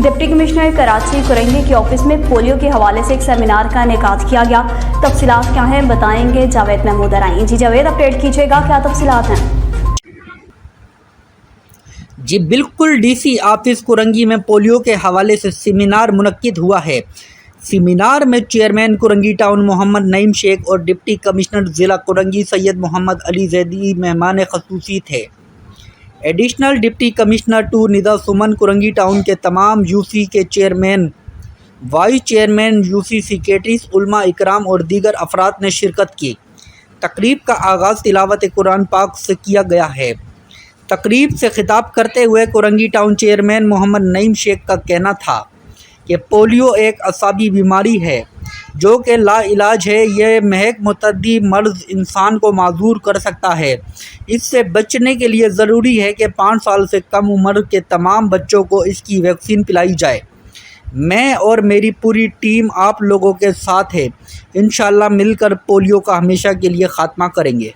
Deputy commissioner Karachi Korangi के office में polio के हवाले से एक सेमिनार का इनेकाद किया गया। तफसीलात क्या हैं बताएंगे जावेद महमूद अराई। जी जावेद, अपडेट कीजिएगा, क्या तफसीलात हैं? जी बिल्कुल, डीसी ऑफिस कुरंगी में पोलियो के हवाले से सेमिनार मुनक्किद हुआ है। सेमिनार में चेयरमैन कुरंगी टाउन मोहम्मद नईम शेख और डिप्टी कमिश्नर ज़िला कुरंगी सैयद मोहम्मद अली जैदी मेहमान खसूसी थे। एडिशनल डिप्टी कमिश्नर 2 निदा सुमन कुरंगी टाउन के तमाम यूसी के chairman, vice chairman, UC secretaries, उलमा इकराम और दीगर अफराद ने शिरकत की। तकरीब का आगाज़ तिलावत कुरान पाक से किया गया है। तकरीब से खिताब करते हुए कुरंगी टाउन चेयरमैन मोहम्मद नईम शेख का कहना था कि पोलियो एक असाबी बीमारी है जो कि लाइलाज है। यह महक मुतद्दी मर्ज़ इंसान को माजूर कर सकता है। इससे बचने के लिए ज़रूरी है कि 5 साल से कम उम्र के तमाम बच्चों को इसकी वैक्सीन पिलाई जाए। मैं और मेरी पूरी टीम आप लोगों के साथ है। इंशाअल्लाह मिलकर पोलियो का हमेशा के लिए ख़ात्मा करेंगे।